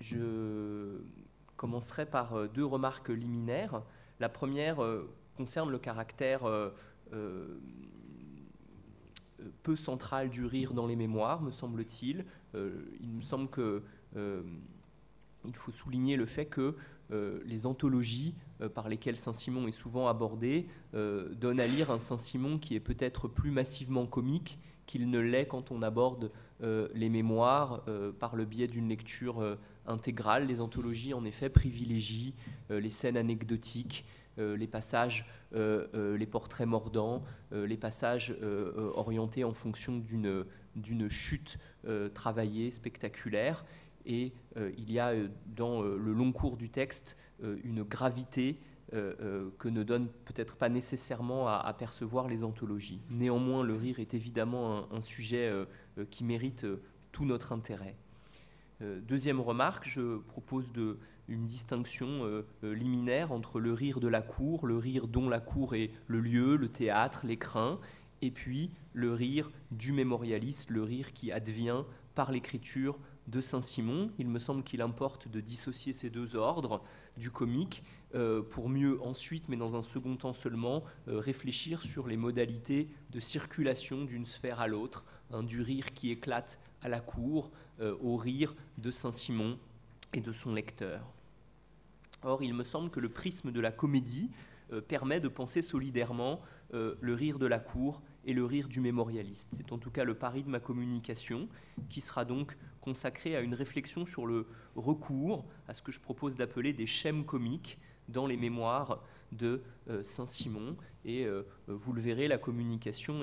Je commencerai par deux remarques liminaires. La première concerne le caractère peu central du rire dans les mémoires, me semble-t-il. Il me semble que il faut souligner le fait que les anthologies par lesquelles Saint-Simon est souvent abordé donnent à lire un Saint-Simon qui est peut-être plus massivement comique qu'il ne l'est quand on aborde les mémoires par le biais d'une lecture intégrale. Les anthologies, en effet, privilégient les scènes anecdotiques, les passages, les portraits mordants, les passages orientés en fonction d'une chute travaillée, spectaculaire. Et il y a dans le long cours du texte une gravité que ne donnent peut-être pas nécessairement à percevoir les anthologies. Néanmoins, le rire est évidemment un sujet qui mérite tout notre intérêt. Deuxième remarque, je propose une distinction liminaire entre le rire de la cour, le rire dont la cour est le lieu, le théâtre, l'écrin, et puis le rire du mémorialiste, le rire qui advient par l'écriture de Saint-Simon. Il me semble qu'il importe de dissocier ces deux ordres du comique pour mieux ensuite, mais dans un second temps seulement, réfléchir sur les modalités de circulation d'une sphère à l'autre, du rire qui éclate à la cour au rire de Saint-Simon et de son lecteur. Or, il me semble que le prisme de la comédie permet de penser solidairement le rire de la cour et le rire du mémorialiste. C'est en tout cas le pari de ma communication, qui sera donc consacré à une réflexion sur le recours à ce que je propose d'appeler des schèmes comiques dans les mémoires de Saint-Simon. Et vous le verrez, la communication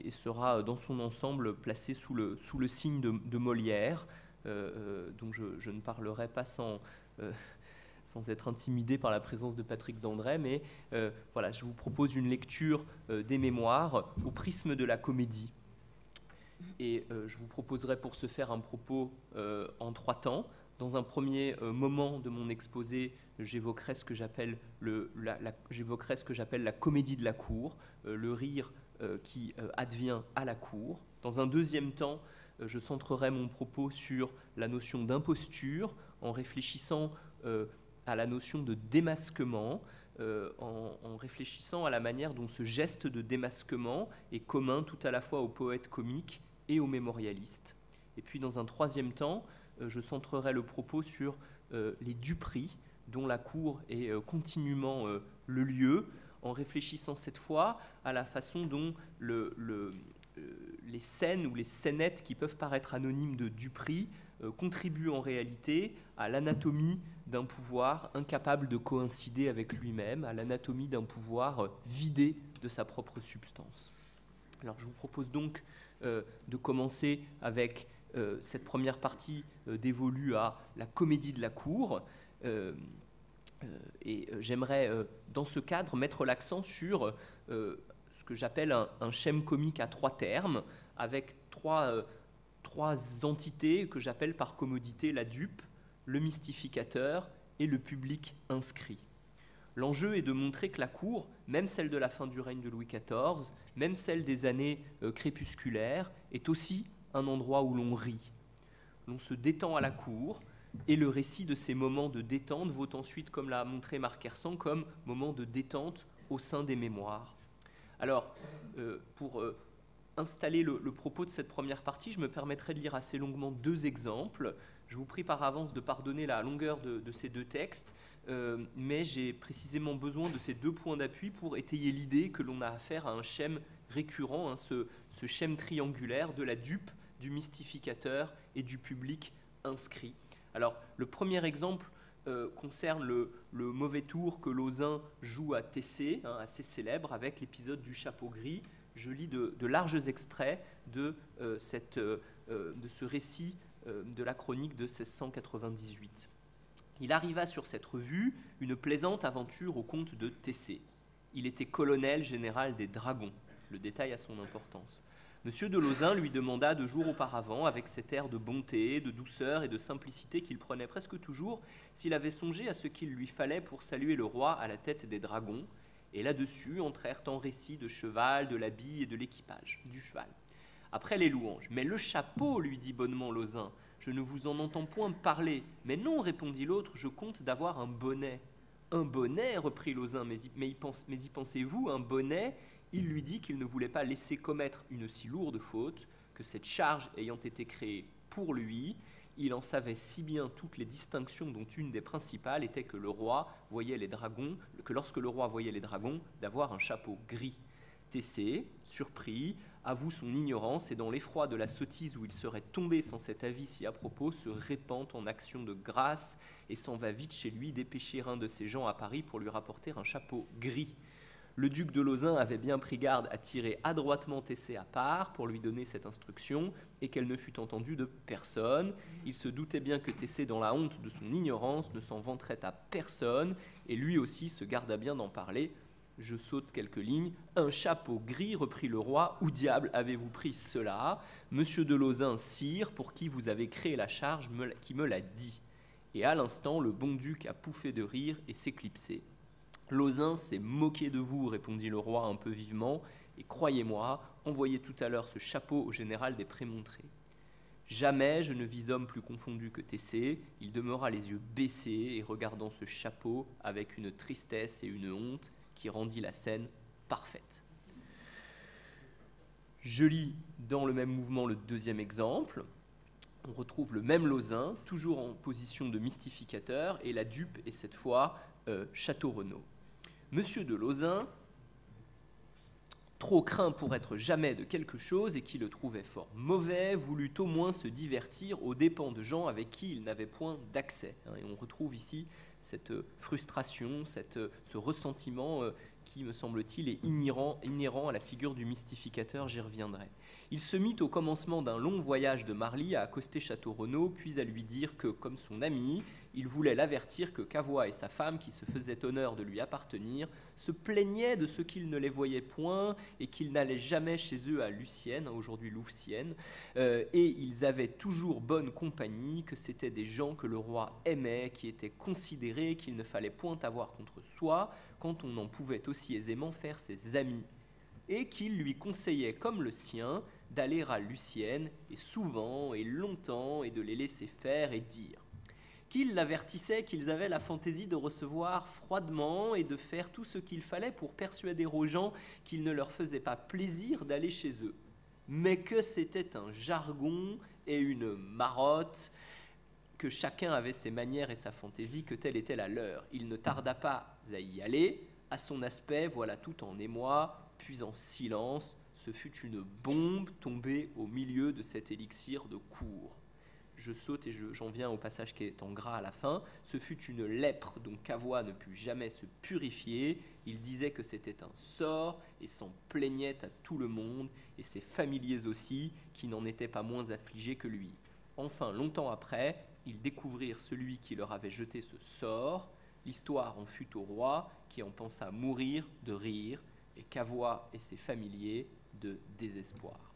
sera dans son ensemble placée sous le signe de Molière, dont je ne parlerai pas sans être intimidé par la présence de Patrick Dandré, mais voilà, je vous propose une lecture des mémoires au prisme de la comédie. Et je vous proposerai pour ce faire un propos en trois temps. Dans un premier moment de mon exposé, j'évoquerai ce que j'appelle la comédie de la cour, le rire qui advient à la cour. Dans un deuxième temps, je centrerai mon propos sur la notion d'imposture, en réfléchissant à la notion de démasquement, en réfléchissant à la manière dont ce geste de démasquement est commun tout à la fois aux poètes comiques et aux mémorialistes. Et puis dans un troisième temps, je centrerai le propos sur les duperies, dont la cour est continuellement le lieu, en réfléchissant cette fois à la façon dont les scènes ou les scénettes qui peuvent paraître anonymes de duperies contribuent en réalité à l'anatomie d'un pouvoir incapable de coïncider avec lui-même, à l'anatomie d'un pouvoir vidé de sa propre substance. Alors je vous propose donc de commencer avec cette première partie dévolue à la comédie de la cour. Et j'aimerais, dans ce cadre, mettre l'accent sur ce que j'appelle un schème comique à trois termes, avec trois entités que j'appelle par commodité la dupe, le mystificateur et le public inscrit. L'enjeu est de montrer que la cour, même celle de la fin du règne de Louis XIV, même celle des années crépusculaires, est aussi un endroit où l'on rit. L'on se détend à la cour, et le récit de ces moments de détente vaut ensuite, comme l'a montré Marc Hersan, comme moment de détente au sein des mémoires. Alors, pour installer le propos de cette première partie, je me permettrai de lire assez longuement deux exemples. Je vous prie par avance de pardonner la longueur de ces deux textes, mais j'ai précisément besoin de ces deux points d'appui pour étayer l'idée que l'on a affaire à un schème récurrent, ce schème triangulaire de la dupe, du mystificateur et du public inscrit. Alors, le premier exemple concerne le mauvais tour que Lauzun joue à Tessé, assez célèbre, avec l'épisode du chapeau gris. Je lis de larges extraits de ce récit de la chronique de 1698. Il arriva sur cette revue une plaisante aventure au comte de Tessé. Il était colonel général des dragons. Le détail a son importance. Monsieur de Lauzun lui demanda 2 jours auparavant, avec cet air de bonté, de douceur et de simplicité qu'il prenait presque toujours, s'il avait songé à ce qu'il lui fallait pour saluer le roi à la tête des dragons. Et là-dessus entrèrent en récit de cheval, de l'habit et de l'équipage, du cheval. Après les louanges. « Mais le chapeau, lui dit bonnement Lauzun, je ne vous en entends point parler. » « Mais non, répondit l'autre, je compte d'avoir un bonnet. »« Un bonnet, reprit Lauzun, mais y pensez-vous, un bonnet ?» Il lui dit qu'il ne voulait pas laisser commettre une si lourde faute, que cette charge ayant été créée pour lui, il en savait si bien toutes les distinctions dont une des principales était que lorsque le roi voyait les dragons, d'avoir un chapeau gris. Tessé, surpris, avoue son ignorance et dans l'effroi de la sottise où il serait tombé sans cet avis si à propos, se répand en action de grâce et s'en va vite chez lui dépêcher un de ses gens à Paris pour lui rapporter un chapeau gris. Le duc de Lauzun avait bien pris garde à tirer adroitement Tessé à part pour lui donner cette instruction et qu'elle ne fût entendue de personne. Il se doutait bien que Tessé, dans la honte de son ignorance, ne s'en vanterait à personne et lui aussi se garda bien d'en parler. Je saute quelques lignes. « Un chapeau gris, reprit le roi, où diable avez-vous pris cela ? Monsieur de Lauzun, sire, pour qui vous avez créé la charge, qui me l'a dit. » Et à l'instant, le bon duc a pouffé de rire et s'éclipsé. « Lauzun s'est moqué de vous, répondit le roi un peu vivement, et croyez-moi, envoyez tout à l'heure ce chapeau au général des Prémontrés. » Jamais je ne vis homme plus confondu que Tessé. Il demeura les yeux baissés et regardant ce chapeau avec une tristesse et une honte qui rendit la scène parfaite. Je lis dans le même mouvement le deuxième exemple. On retrouve le même Lauzun, toujours en position de mystificateur, et la dupe est cette fois Château Renaud. Monsieur de Lauzun, trop craint pour être jamais de quelque chose et qui le trouvait fort mauvais, voulut au moins se divertir aux dépens de gens avec qui il n'avait point d'accès. Et on retrouve ici cette frustration, ce ressentiment qui, me semble-t-il, est inhérent à la figure du mystificateur, j'y reviendrai. Il se mit au commencement d'un long voyage de Marly à accoster Château Renaud, puis à lui dire que, comme son ami, il voulait l'avertir que Cavois et sa femme, qui se faisaient honneur de lui appartenir, se plaignaient de ce qu'il ne les voyait point et qu'il n'allait jamais chez eux à Lucienne, aujourd'hui Louvciennes, et ils avaient toujours bonne compagnie, que c'étaient des gens que le roi aimait, qui étaient considérés, qu'il ne fallait point avoir contre soi, quand on en pouvait aussi aisément faire ses amis, et qu'il lui conseillait, comme le sien, d'aller à Lucienne, et souvent et longtemps, et de les laisser faire et dire. Qu'il l'avertissait qu'ils avaient la fantaisie de recevoir froidement et de faire tout ce qu'il fallait pour persuader aux gens qu'il ne leur faisait pas plaisir d'aller chez eux, mais que c'était un jargon et une marotte, que chacun avait ses manières et sa fantaisie, que telle était la leur. Il ne tarda pas à y aller, à son aspect, voilà tout en émoi, puis en silence, ce fut une bombe tombée au milieu de cet élixir de cour. Je saute et j'en viens au passage qui est en gras à la fin. Ce fut une lèpre dont Cavois ne put jamais se purifier. Il disait que c'était un sort et s'en plaignait à tout le monde, et ses familiers aussi, qui n'en étaient pas moins affligés que lui. Enfin, longtemps après, ils découvrirent celui qui leur avait jeté ce sort. L'histoire en fut au roi, qui en pensa mourir de rire, et Cavois et ses familiers de désespoir.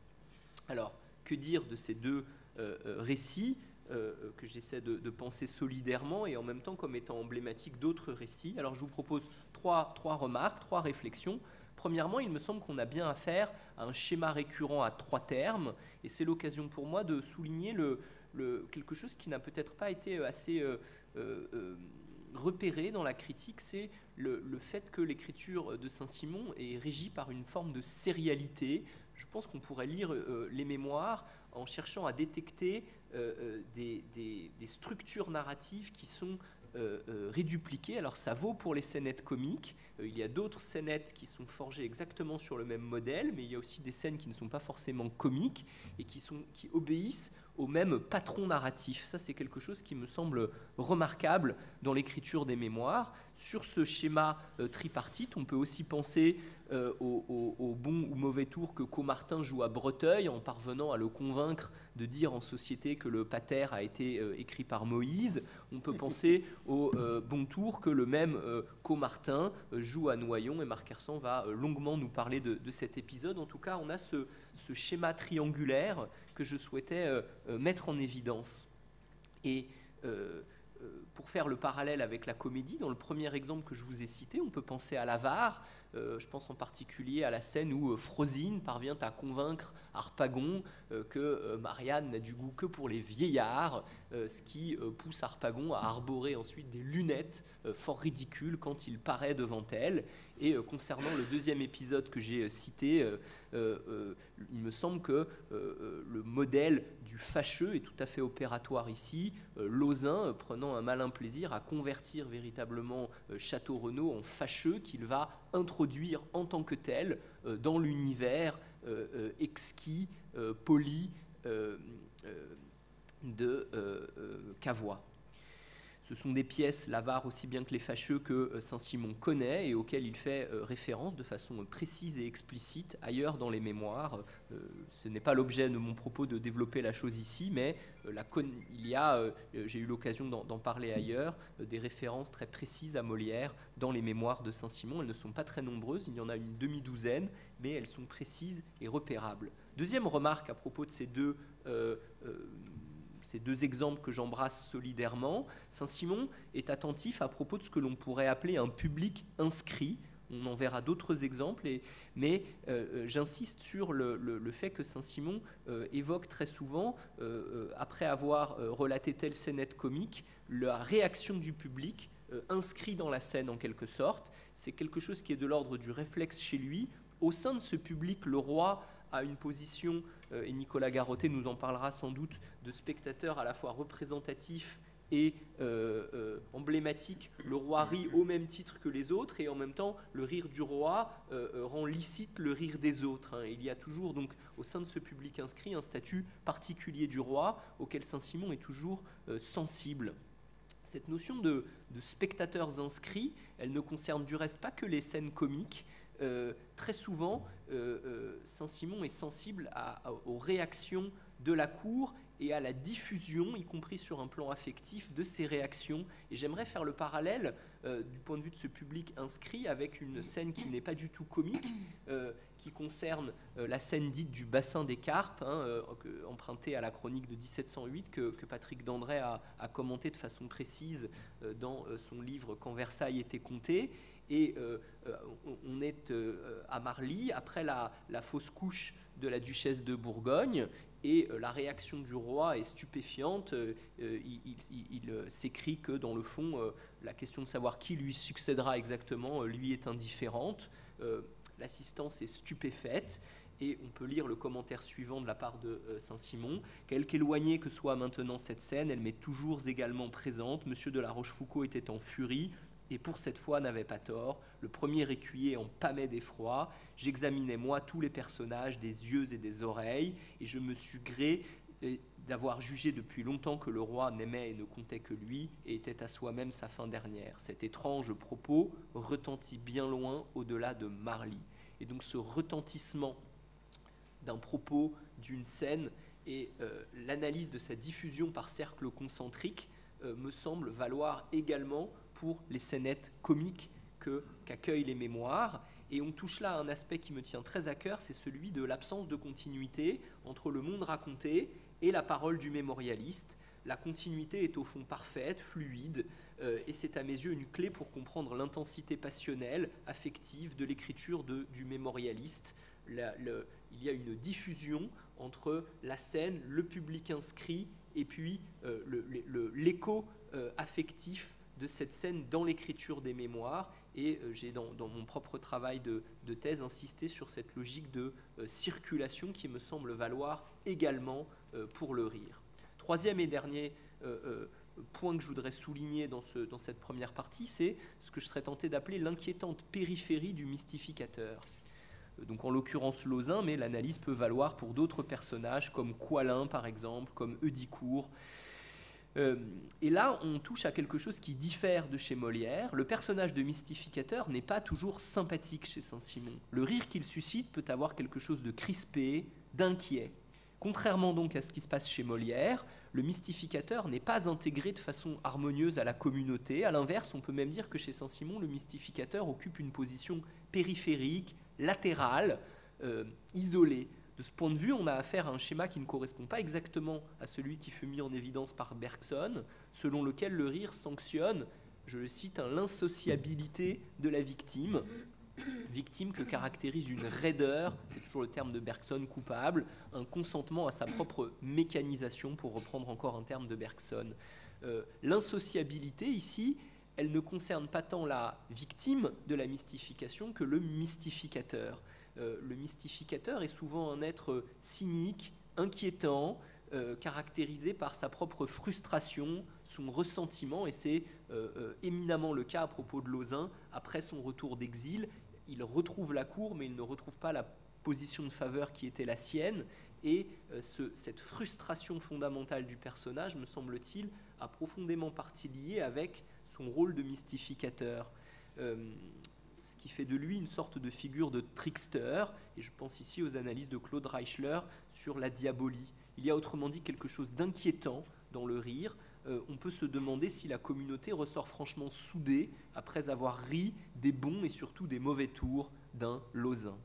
Alors, que dire de ces deux récits que j'essaie de penser solidairement et en même temps comme étant emblématiques d'autres récits? Alors, je vous propose trois remarques, trois réflexions. Premièrement, il me semble qu'on a bien affaire à un schéma récurrent à trois termes, et c'est l'occasion pour moi de souligner quelque chose qui n'a peut-être pas été assez repéré dans la critique, c'est le fait que l'écriture de Saint-Simon est régie par une forme de sérialité. Je pense qu'on pourrait lire les mémoires en cherchant à détecter des structures narratives qui sont rédupliquées. Alors ça vaut pour les scénettes comiques, il y a d'autres scénettes qui sont forgées exactement sur le même modèle, mais il y a aussi des scènes qui ne sont pas forcément comiques et qui obéissent au même patron narratif. Ça, c'est quelque chose qui me semble remarquable dans l'écriture des mémoires. Sur ce schéma tripartite, on peut aussi penser au bon ou mauvais tour que Caumartin joue à Breteuil en parvenant à le convaincre de dire en société que le pater a été écrit par Moïse. On peut penser au bon tour que le même Caumartin joue à Noyon, et Marc Hersan va longuement nous parler de cet épisode. En tout cas, on a ce schéma triangulaire que je souhaitais mettre en évidence. Et pour faire le parallèle avec la comédie, dans le premier exemple que je vous ai cité, on peut penser à l'Avare. Je pense en particulier à la scène où Frosine parvient à convaincre Harpagon que Marianne n'a du goût que pour les vieillards, ce qui pousse Harpagon à arborer ensuite des lunettes fort ridicules quand il paraît devant elle. Et concernant le deuxième épisode que j'ai cité, il me semble que le modèle du fâcheux est tout à fait opératoire ici. Lauzun prenant un malin plaisir à convertir véritablement Château Renaud en fâcheux qu'il va introduire en tant que tel dans l'univers exquis, poli de Cavois. Ce sont des pièces, l'Avare aussi bien que les Fâcheux, que Saint-Simon connaît et auxquelles il fait référence de façon précise et explicite ailleurs dans les mémoires. Ce n'est pas l'objet de mon propos de développer la chose ici, mais il y a, j'ai eu l'occasion d'en parler ailleurs, des références très précises à Molière dans les mémoires de Saint-Simon. Elles ne sont pas très nombreuses, il y en a une demi-douzaine, mais elles sont précises et repérables. Deuxième remarque à propos de ces deux exemples que j'embrasse solidairement, Saint-Simon est attentif à propos de ce que l'on pourrait appeler un public inscrit. On en verra d'autres exemples, mais j'insiste sur le fait que Saint-Simon évoque très souvent, après avoir relaté telle scénette comique, la réaction du public inscrit dans la scène en quelque sorte. C'est quelque chose qui est de l'ordre du réflexe chez lui. Au sein de ce public, le roi a une position, et Nicolas Garotté nous en parlera sans doute, de spectateur à la fois représentatif et emblématique. Le roi rit au même titre que les autres et en même temps le rire du roi rend licite le rire des autres. Il y a toujours donc au sein de ce public inscrit un statut particulier du roi auquel Saint-Simon est toujours sensible. Cette notion de spectateurs inscrits, elle ne concerne du reste pas que les scènes comiques. Très souvent, Saint-Simon est sensible aux réactions de la cour et à la diffusion, y compris sur un plan affectif, de ces réactions. Et j'aimerais faire le parallèle du point de vue de ce public inscrit avec une scène qui n'est pas du tout comique, qui concerne la scène dite du bassin des carpes, empruntée à la chronique de 1708 que Patrick Dandré a commenté de façon précise dans son livre « Quand Versailles était compté ». Et on est à Marly, après la fausse couche de la duchesse de Bourgogne, et la réaction du roi est stupéfiante. Il s'écrit que, dans le fond, la question de savoir qui lui succédera exactement lui est indifférente. L'assistance est stupéfaite. Et on peut lire le commentaire suivant de la part de Saint-Simon. Quelque éloignée que soit maintenant cette scène, elle m'est toujours également présente. Monsieur de la Rochefoucauld était en furie, et pour cette fois n'avait pas tort. Le premier écuyer en pâmait d'effroi. J'examinais moi tous les personnages des yeux et des oreilles, et je me suis gré d'avoir jugé depuis longtemps que le roi n'aimait et ne comptait que lui, et était à soi-même sa fin dernière. Cet étrange propos retentit bien loin au-delà de Marly. Et donc ce retentissement d'un propos, d'une scène, et l'analyse de sa diffusion par cercle concentrique me semble valoir également pour les scénettes comiques qu'accueillent les mémoires. Et on touche là à un aspect qui me tient très à cœur, c'est celui de l'absence de continuité entre le monde raconté et la parole du mémorialiste. La continuité est au fond parfaite, fluide, et c'est à mes yeux une clé pour comprendre l'intensité passionnelle, affective de l'écriture du mémorialiste. Il y a une diffusion entre la scène, le public inscrit, et puis l'écho affectif de cette scène dans l'écriture des mémoires. Et j'ai dans mon propre travail de thèse insisté sur cette logique de circulation qui me semble valoir également pour le rire. Troisième et dernier point que je voudrais souligner dans cette première partie, c'est ce que je serais tenté d'appeler l'inquiétante périphérie du mystificateur. Donc en l'occurrence Lauzun, mais l'analyse peut valoir pour d'autres personnages comme Coislin par exemple, comme Heudicourt. Et là, on touche à quelque chose qui diffère de chez Molière. Le personnage de mystificateur n'est pas toujours sympathique chez Saint-Simon. Le rire qu'il suscite peut avoir quelque chose de crispé, d'inquiet. Contrairement donc à ce qui se passe chez Molière, le mystificateur n'est pas intégré de façon harmonieuse à la communauté. À l'inverse, on peut même dire que chez Saint-Simon, le mystificateur occupe une position périphérique, latérale, isolée. De ce point de vue, on a affaire à un schéma qui ne correspond pas exactement à celui qui fut mis en évidence par Bergson, selon lequel le rire sanctionne, je le cite, l'insociabilité de la victime que caractérise une raideur, c'est toujours le terme de Bergson, coupable, un consentement à sa propre mécanisation, pour reprendre encore un terme de Bergson. L'insociabilité, ici, elle ne concerne pas tant la victime de la mystification que le mystificateur. Le mystificateur est souvent un être cynique, inquiétant, caractérisé par sa propre frustration, son ressentiment, et c'est éminemment le cas à propos de Lauzun. Après son retour d'exil, il retrouve la cour, mais il ne retrouve pas la position de faveur qui était la sienne, et cette frustration fondamentale du personnage, me semble-t-il, a profondément partie liée avec son rôle de mystificateur, ce qui fait de lui une sorte de figure de trickster, et je pense ici aux analyses de Claude Reichler sur la diabolie. Il y a autrement dit quelque chose d'inquiétant dans le rire. On peut se demander si la communauté ressort franchement soudée après avoir ri des bons et surtout des mauvais tours d'un Lauzun.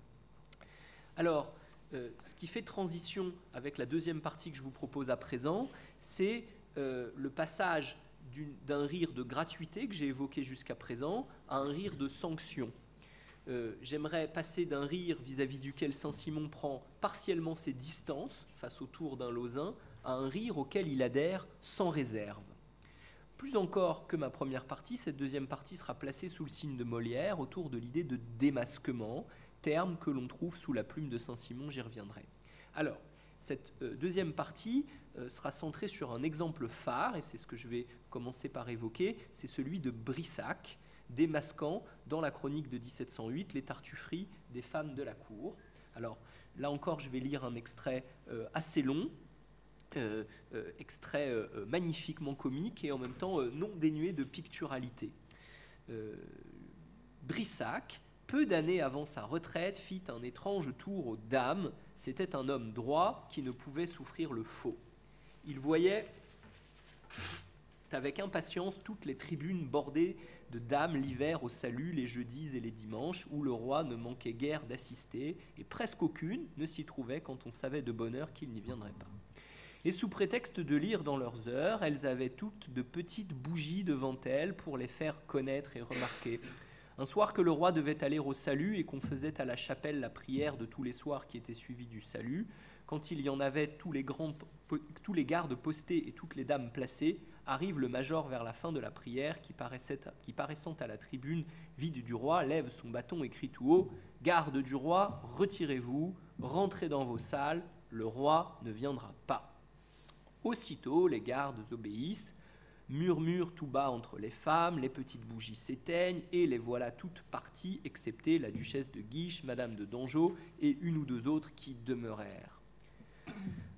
Alors, ce qui fait transition avec la deuxième partie que je vous propose à présent, c'est le passage d'un rire de gratuité que j'ai évoqué jusqu'à présent à un rire de sanction. J'aimerais passer d'un rire vis-à-vis duquel Saint-Simon prend partiellement ses distances face au tour d'un Lauzun à un rire auquel il adhère sans réserve. Plus encore que ma première partie, cette deuxième partie sera placée sous le signe de Molière autour de l'idée de démasquement, terme que l'on trouve sous la plume de Saint-Simon, j'y reviendrai. Alors, cette deuxième partie sera centrée sur un exemple phare, et c'est ce que je vais commencer par évoquer, c'est celui de Brissac, démasquant dans la chronique de 1708 les tartufferies des femmes de la cour. Alors, là encore, je vais lire un extrait assez long, extrait magnifiquement comique et en même temps non dénué de picturalité. Brissac, peu d'années avant sa retraite, fit un étrange tour aux dames. C'était un homme droit qui ne pouvait souffrir le faux. Il voyait avec impatience toutes les tribunes bordées de dames l'hiver au salut, les jeudis et les dimanches, où le roi ne manquait guère d'assister, et presque aucune ne s'y trouvait quand on savait de bonne heure qu'il n'y viendrait pas. Et sous prétexte de lire dans leurs heures, elles avaient toutes de petites bougies devant elles pour les faire connaître et remarquer. Un soir que le roi devait aller au salut et qu'on faisait à la chapelle la prière de tous les soirs qui était suivie du salut, quand il y en avait tous les gardes postés et toutes les dames placées, arrive le major vers la fin de la prière qui paraissant à la tribune vide du roi, lève son bâton et crie tout haut « Garde du roi, retirez-vous, rentrez dans vos salles, le roi ne viendra pas. » Aussitôt, les gardes obéissent, murmurent tout bas entre les femmes, les petites bougies s'éteignent, et les voilà toutes parties, excepté la duchesse de Guiche, madame de Dangeau, et une ou deux autres qui demeurèrent.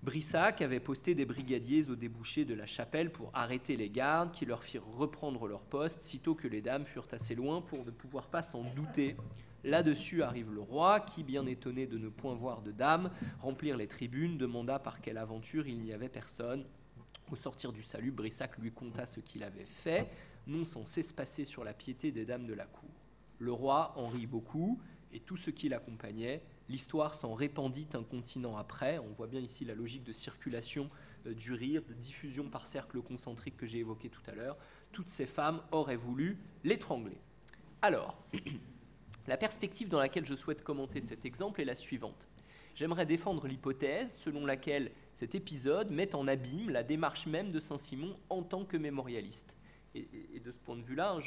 Brissac avait posté des brigadiers au débouché de la chapelle pour arrêter les gardes, qui leur firent reprendre leur poste, sitôt que les dames furent assez loin pour ne pouvoir pas s'en douter. Là-dessus arrive le roi, qui, bien étonné de ne point voir de dames remplir les tribunes, demanda par quelle aventure il n'y avait personne. Au sortir du salut, Brissac lui conta ce qu'il avait fait, non sans s'espacer sur la piété des dames de la cour. Le roi en rit beaucoup, et tout ce qui l'accompagnait. L'histoire s'en répandit un continent après. On voit bien ici la logique de circulation du rire, de diffusion par cercle concentrique que j'ai évoqué tout à l'heure. Toutes ces femmes auraient voulu l'étrangler. Alors, la perspective dans laquelle je souhaite commenter cet exemple est la suivante. J'aimerais défendre l'hypothèse selon laquelle cet épisode met en abîme la démarche même de Saint-Simon en tant que mémorialiste. Et de ce point de vue-là,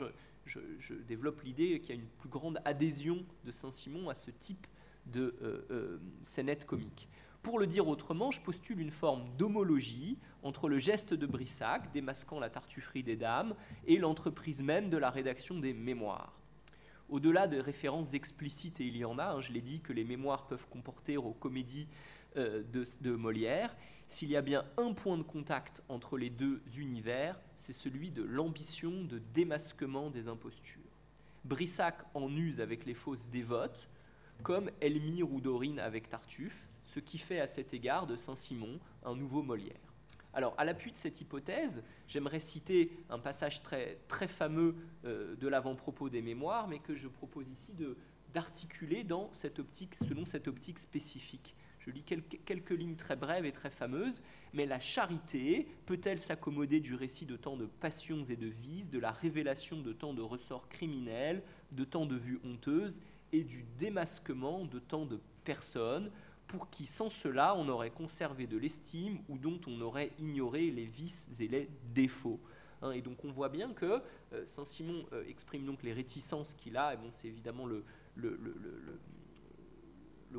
je développe l'idée qu'il y a une plus grande adhésion de Saint-Simon à ce type de scénette comique. Pour le dire autrement, je postule une forme d'homologie entre le geste de Brissac, démasquant la tartufferie des dames, et l'entreprise même de la rédaction des mémoires. Au-delà de références explicites, et il y en a, je l'ai dit, que les mémoires peuvent comporter aux comédies de Molière, s'il y a bien un point de contact entre les deux univers, c'est celui de l'ambition de démasquement des impostures. Brissac en use avec les fausses dévotes, comme Elmire ou Dorine avec Tartuffe, ce qui fait à cet égard de Saint-Simon un nouveau Molière. Alors, à l'appui de cette hypothèse, j'aimerais citer un passage très, très fameux de l'avant-propos des mémoires, mais que je propose ici d'articuler dans cette optique, selon cette optique spécifique. Je lis quelques lignes très brèves et très fameuses. Mais la charité peut-elle s'accommoder du récit de tant de passions et de vices, de la révélation de tant de ressorts criminels, de tant de vues honteuses et du démasquement de tant de personnes pour qui, sans cela, on aurait conservé de l'estime ou dont on aurait ignoré les vices et les défauts. Et donc on voit bien que Saint-Simon exprime donc les réticences qu'il a, et bon, c'est évidemment le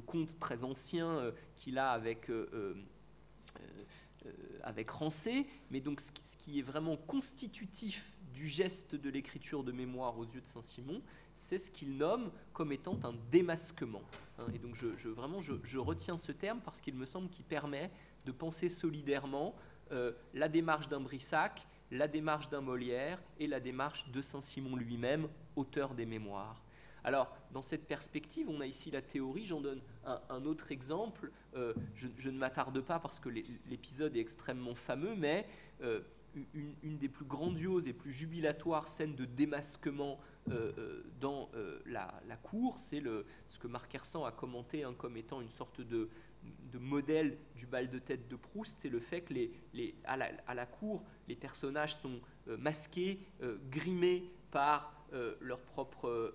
conte très ancien qu'il a avec Rancé, mais donc ce qui est vraiment constitutif du geste de l'écriture de mémoire aux yeux de Saint-Simon, c'est ce qu'il nomme comme étant un démasquement. Et donc je retiens ce terme parce qu'il me semble qu'il permet de penser solidairement la démarche d'un Brissac, la démarche d'un Molière et la démarche de Saint-Simon lui-même, auteur des mémoires. Alors, dans cette perspective, on a ici la théorie, j'en donne un autre exemple. Je ne m'attarde pas parce que l'épisode est extrêmement fameux, mais une des plus grandioses et plus jubilatoires scènes de démasquement dans la cour, c'est ce que Marc Hersan a commenté comme étant une sorte de modèle du bal de tête de Proust, c'est le fait que à la cour, les personnages sont masqués, grimés par leur propre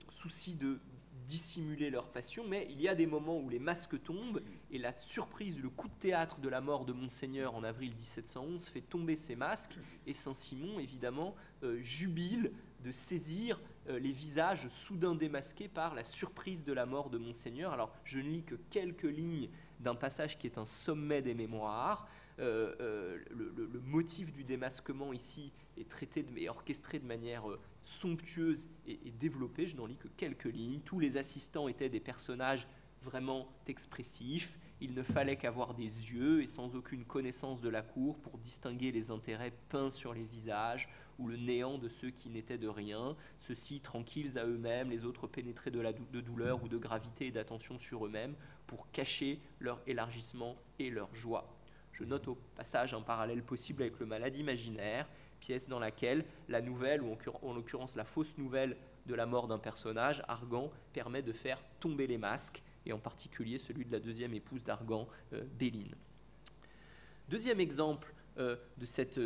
souci de dissimuler leur passion, mais il y a des moments où les masques tombent et la surprise, le coup de théâtre de la mort de Monseigneur en avril 1711 fait tomber ces masques et Saint-Simon, évidemment, jubile de saisir les visages soudain démasqués par la surprise de la mort de Monseigneur. Alors, je ne lis que quelques lignes d'un passage qui est un sommet des mémoires. Le motif du démasquement ici est traité et orchestré de manière somptueuse et développée. Je n'en lis que quelques lignes. Tous les assistants étaient des personnages vraiment expressifs. Il ne fallait qu'avoir des yeux et sans aucune connaissance de la cour pour distinguer les intérêts peints sur les visages ou le néant de ceux qui n'étaient de rien, ceux-ci tranquilles à eux-mêmes, les autres pénétrés de douleur ou de gravité et d'attention sur eux-mêmes pour cacher leur élargissement et leur joie. Je note au passage un parallèle possible avec le Malade imaginaire, pièce dans laquelle la nouvelle, ou en l'occurrence la fausse nouvelle de la mort d'un personnage, Argan, permet de faire tomber les masques, et en particulier celui de la deuxième épouse d'Argan, Béline. Deuxième exemple de cette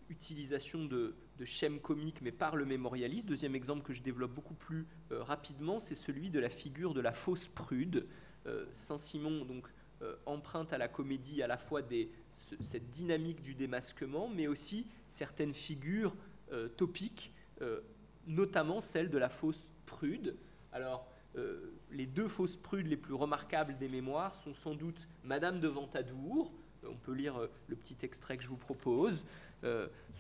utilisation de schèmes comiques, mais par le mémorialiste, deuxième exemple que je développe beaucoup plus rapidement, c'est celui de la figure de la fausse prude. Saint-Simon donc emprunte à la comédie à la fois cette dynamique du démasquement, mais aussi certaines figures topiques, notamment celle de la fausse prude. Alors, les deux fausses prudes les plus remarquables des mémoires sont sans doute Madame de Ventadour, on peut lire le petit extrait que je vous propose.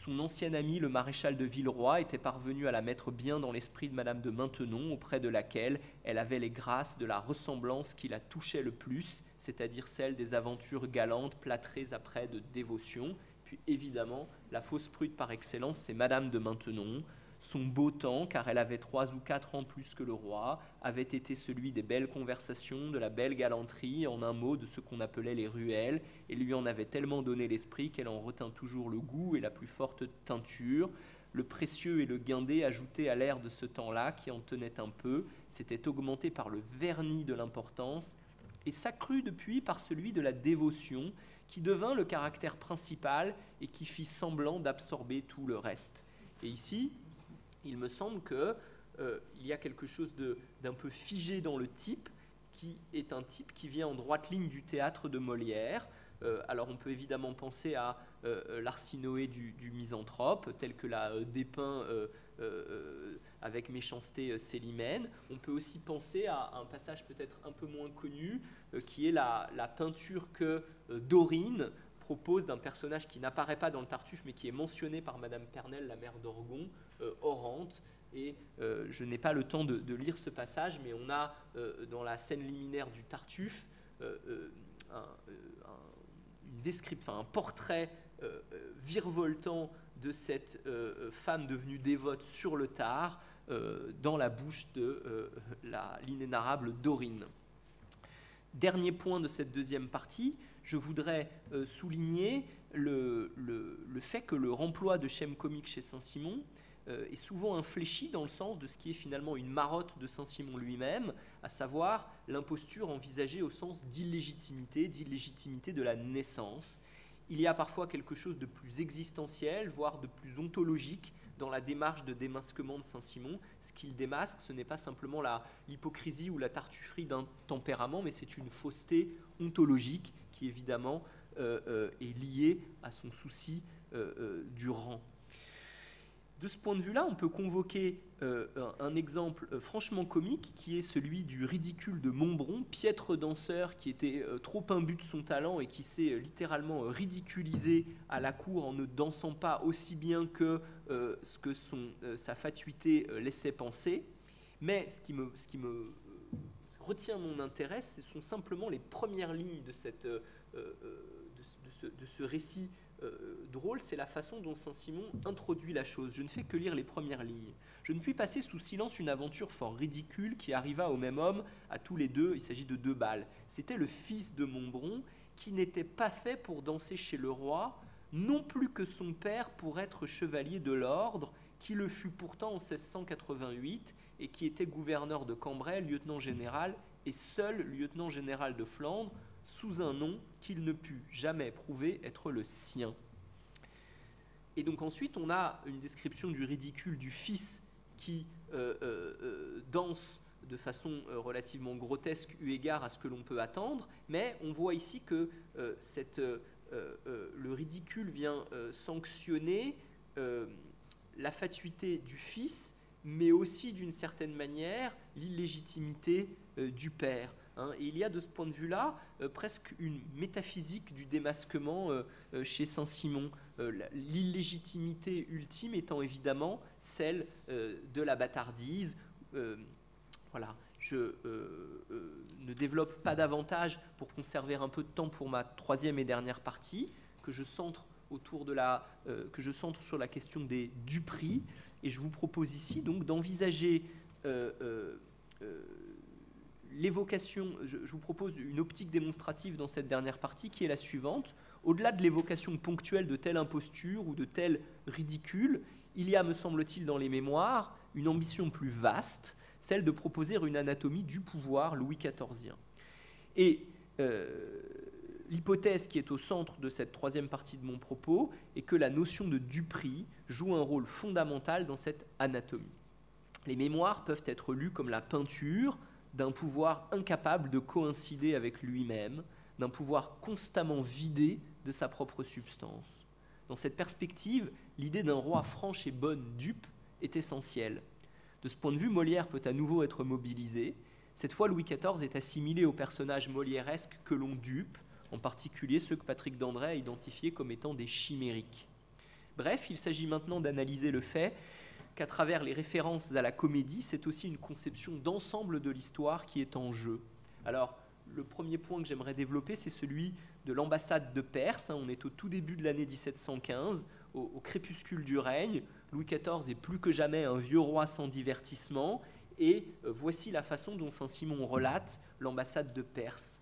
Son ancien ami, le maréchal de Villeroy, était parvenu à la mettre bien dans l'esprit de Madame de Maintenon, auprès de laquelle elle avait les grâces de la ressemblance qui la touchait le plus, c'est-à-dire celle des aventures galantes plâtrées après de dévotion. Puis évidemment, la fausse prude par excellence, c'est Madame de Maintenon. Son beau temps, car elle avait 3 ou 4 ans plus que le roi, avait été celui des belles conversations, de la belle galanterie, en un mot de ce qu'on appelait les ruelles, et lui en avait tellement donné l'esprit qu'elle en retint toujours le goût et la plus forte teinture. Le précieux et le guindé ajoutés à l'air de ce temps-là, qui en tenait un peu, s'était augmenté par le vernis de l'importance, et s'accrut depuis par celui de la dévotion, qui devint le caractère principal et qui fit semblant d'absorber tout le reste. Et ici, il me semble qu'il y a quelque chose d'un peu figé dans le type, qui est un type qui vient en droite ligne du théâtre de Molière. Alors on peut évidemment penser à l'Arsinoé du misanthrope, tel que l'a dépeint avec méchanceté Célimène. On peut aussi penser à un passage peut-être un peu moins connu, qui est la peinture que Dorine propose d'un personnage qui n'apparaît pas dans le Tartuffe, mais qui est mentionné par Madame Pernelle, la mère d'Orgon, Orante. Et je n'ai pas le temps de lire ce passage, mais on a dans la scène liminaire du Tartuffe un portrait virevoltant de cette femme devenue dévote sur le tard dans la bouche de l'inénarrable Dorine. Dernier point de cette deuxième partie, je voudrais souligner le fait que le remploi de schèmes comiques chez Saint-Simon est souvent infléchi dans le sens de ce qui est finalement une marotte de Saint-Simon lui-même, à savoir l'imposture envisagée au sens d'illégitimité de la naissance. Il y a parfois quelque chose de plus existentiel, voire de plus ontologique dans la démarche de démasquement de Saint-Simon. Ce qu'il démasque, ce n'est pas simplement l'hypocrisie ou la tartufferie d'un tempérament, mais c'est une fausseté ontologique qui évidemment est liée à son souci du rang. De ce point de vue-là, on peut convoquer un exemple franchement comique qui est celui du ridicule de Montbron, piètre danseur qui était trop imbu de son talent et qui s'est littéralement ridiculisé à la cour en ne dansant pas aussi bien que ce que sa fatuité laissait penser. Mais ce qui me retient mon intérêt, ce sont simplement les premières lignes de ce récit drôle, c'est la façon dont Saint-Simon introduit la chose. Je ne fais que lire les premières lignes. Je ne puis passer sous silence une aventure fort ridicule qui arriva au même homme à tous les deux. Il s'agit de 2 balles. C'était le fils de Montbron qui n'était pas fait pour danser chez le roi, non plus que son père pour être chevalier de l'ordre, qui le fut pourtant en 1688 et qui était gouverneur de Cambrai, lieutenant général et seul lieutenant général de Flandre, sous un nom qu'il ne put jamais prouver être le sien. Et donc ensuite, on a une description du ridicule du fils qui danse de façon relativement grotesque eu égard à ce que l'on peut attendre, mais on voit ici que le ridicule vient sanctionner la fatuité du fils, mais aussi d'une certaine manière l'illégitimité du père. Et il y a de ce point de vue-là presque une métaphysique du démasquement chez Saint-Simon, l'illégitimité ultime étant évidemment celle de la bâtardise. Voilà, je ne développe pas davantage pour conserver un peu de temps pour ma 3e et dernière partie, que je centre sur la question des duperies, et je vous propose ici donc d'envisager l'évocation, je vous propose une optique démonstrative dans cette dernière partie qui est la suivante. Au-delà de l'évocation ponctuelle de telle imposture ou de tel ridicule, il y a, me semble-t-il, dans les mémoires, une ambition plus vaste, celle de proposer une anatomie du pouvoir Louis XIVien. Et l'hypothèse qui est au centre de cette 3e partie de mon propos est que la notion de duperie joue un rôle fondamental dans cette anatomie. Les mémoires peuvent être lues comme la peinture d'un pouvoir incapable de coïncider avec lui-même, d'un pouvoir constamment vidé de sa propre substance. Dans cette perspective, l'idée d'un roi franche et bonne dupe est essentielle. De ce point de vue, Molière peut à nouveau être mobilisé. Cette fois, Louis XIV est assimilé aux personnages molièresques que l'on dupe, en particulier ceux que Patrick Dandré a identifiés comme étant des chimériques. Bref, il s'agit maintenant d'analyser le fait qu'à travers les références à la comédie, c'est aussi une conception d'ensemble de l'histoire qui est en jeu. Alors, le premier point que j'aimerais développer, c'est celui de l'ambassade de Perse. On est au tout début de l'année 1715, au crépuscule du règne. Louis XIV est plus que jamais un vieux roi sans divertissement, et voici la façon dont Saint-Simon relate l'ambassade de Perse.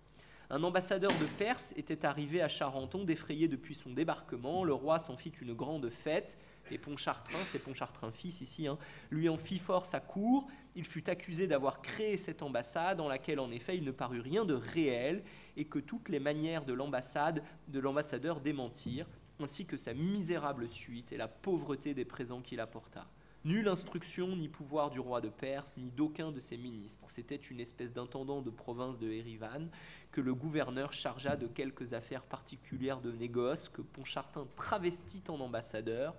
Un ambassadeur de Perse était arrivé à Charenton, défrayé depuis son débarquement. Le roi s'en fit une grande fête, et Pontchartrain, c'est Pontchartrain fils ici, lui en fit fort sa cour. Il fut accusé d'avoir créé cette ambassade, en laquelle en effet il ne parut rien de réel, et que toutes les manières de l'ambassadeur démentirent, ainsi que sa misérable suite et la pauvreté des présents qu'il apporta. Nulle instruction ni pouvoir du roi de Perse, ni d'aucun de ses ministres. C'était une espèce d'intendant de province de Érivan que le gouverneur chargea de quelques affaires particulières de négoce que Pontchartrain travestit en ambassadeur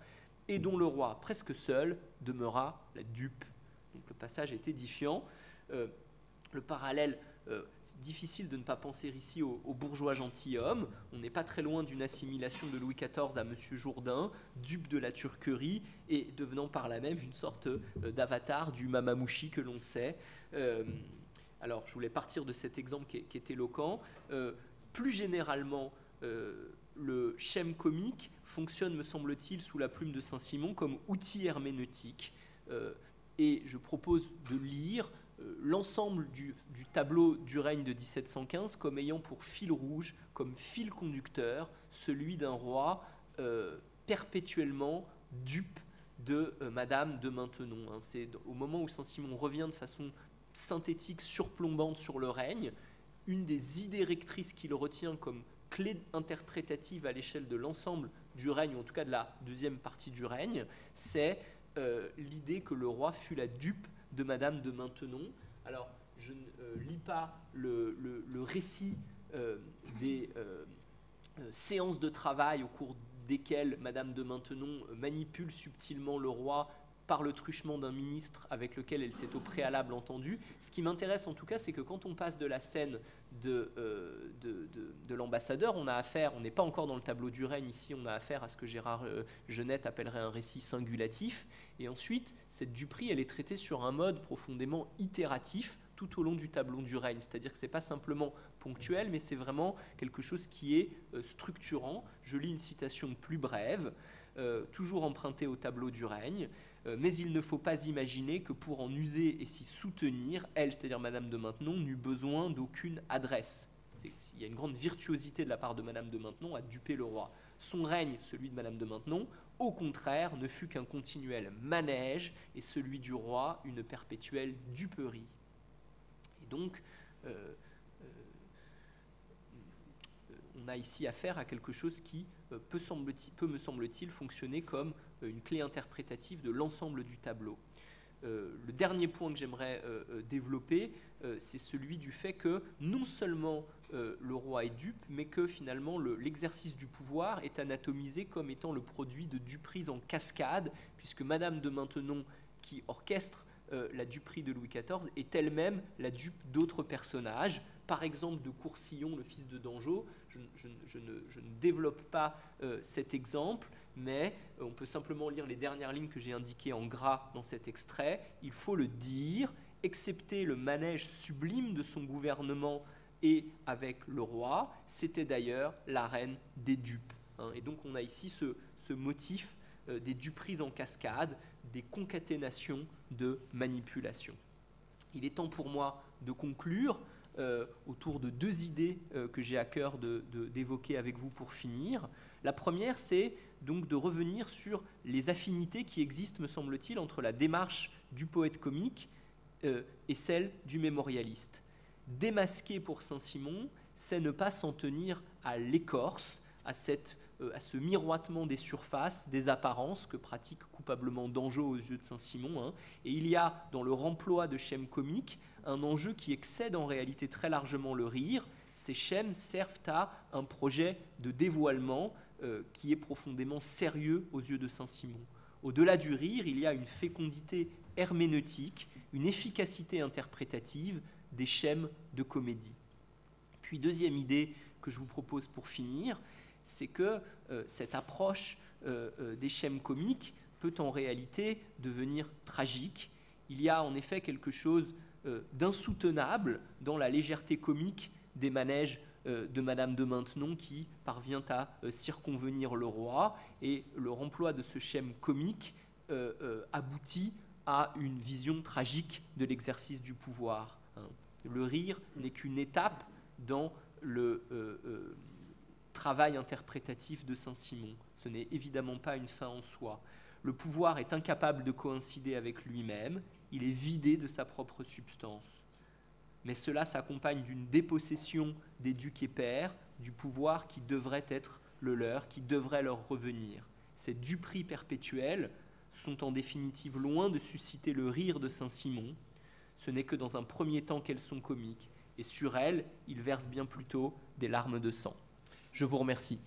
et dont le roi, presque seul, demeura la dupe. Donc le passage est édifiant. Le parallèle, c'est difficile de ne pas penser ici au bourgeois gentilhomme. On n'est pas très loin d'une assimilation de Louis XIV à M. Jourdain, dupe de la turquerie et devenant par là même une sorte d'avatar du mamamouchi que l'on sait. Alors, je voulais partir de cet exemple qui est éloquent. Plus généralement, le schème comique fonctionne, me semble-t-il, sous la plume de Saint-Simon comme outil herméneutique. Et je propose de lire l'ensemble du tableau du règne de 1715 comme ayant pour fil rouge, comme fil conducteur, celui d'un roi perpétuellement dupe de Madame de Maintenon. Hein. C'est au moment où Saint-Simon revient de façon synthétique, surplombante sur le règne, une des idées rectrices qu'il retient comme clé interprétative à l'échelle de l'ensemble du règne, ou en tout cas de la deuxième partie du règne, c'est l'idée que le roi fut la dupe de Madame de Maintenon. Alors, je ne lis pas le récit des séances de travail au cours desquelles Madame de Maintenon manipule subtilement le roi par le truchement d'un ministre avec lequel elle s'est au préalable entendue. Ce qui m'intéresse en tout cas, c'est que quand on passe de la scène de l'ambassadeur, on n'est pas encore dans le tableau du règne ici, on a affaire à ce que Gérard Genette appellerait un récit singulatif. Et ensuite, cette Duperie, elle est traitée sur un mode profondément itératif tout au long du tableau du règne. C'est-à-dire que ce n'est pas simplement ponctuel, mais c'est vraiment quelque chose qui est structurant. Je lis une citation plus brève, toujours empruntée au tableau du règne. Mais il ne faut pas imaginer que pour en user et s'y soutenir, elle, c'est-à-dire Madame de Maintenon, n'eut besoin d'aucune adresse. Il y a une grande virtuosité de la part de Madame de Maintenon à duper le roi. Son règne, celui de Madame de Maintenon, au contraire, ne fut qu'un continuel manège, et celui du roi, une perpétuelle duperie. Et donc, on a ici affaire à quelque chose qui peut, me semble-t-il, fonctionner comme une clé interprétative de l'ensemble du tableau. Le dernier point que j'aimerais développer, c'est celui du fait que non seulement le roi est dupe, mais que finalement l'exercice du pouvoir est anatomisé comme étant le produit de duperies en cascade, puisque Madame de Maintenon, qui orchestre la duperie de Louis XIV, est elle-même la dupe d'autres personnages, par exemple de Coursillon, le fils de Dangeau. Je ne développe pas cet exemple, mais on peut simplement lire les dernières lignes que j'ai indiquées en gras dans cet extrait. Il faut le dire, excepté le manège sublime de son gouvernement et avec le roi, c'était d'ailleurs la reine des dupes. Hein. Et donc on a ici ce motif des duperies en cascade, des concaténations de manipulation. Il est temps pour moi de conclure autour de deux idées que j'ai à cœur d'évoquer avec vous pour finir. La première, c'est donc de revenir sur les affinités qui existent, me semble-t-il, entre la démarche du poète comique et celle du mémorialiste. Démasquer pour Saint-Simon, c'est ne pas s'en tenir à l'écorce, à ce miroitement des surfaces, des apparences que pratique coupablement Dangeau aux yeux de Saint-Simon. Hein. Et il y a dans le remploi de schèmes comiques un enjeu qui excède en réalité très largement le rire. Ces schèmes servent à un projet de dévoilement qui est profondément sérieux aux yeux de Saint-Simon. Au-delà du rire, il y a une fécondité herméneutique, une efficacité interprétative des schèmes de comédie. Puis deuxième idée que je vous propose pour finir, c'est que cette approche des schèmes comiques peut en réalité devenir tragique. Il y a en effet quelque chose d'insoutenable dans la légèreté comique des manèges de Madame de Maintenon qui parvient à circonvenir le roi, et le remploi de ce schème comique aboutit à une vision tragique de l'exercice du pouvoir. Hein. Le rire n'est qu'une étape dans le travail interprétatif de Saint-Simon. Ce n'est évidemment pas une fin en soi. Le pouvoir est incapable de coïncider avec lui-même, il est vidé de sa propre substance. Mais cela s'accompagne d'une dépossession des ducs et pairs du pouvoir qui devrait être le leur, qui devrait leur revenir. Ces duperies perpétuelles sont en définitive loin de susciter le rire de Saint-Simon. Ce n'est que dans un premier temps qu'elles sont comiques, et sur elles, il verse bien plutôt des larmes de sang. Je vous remercie.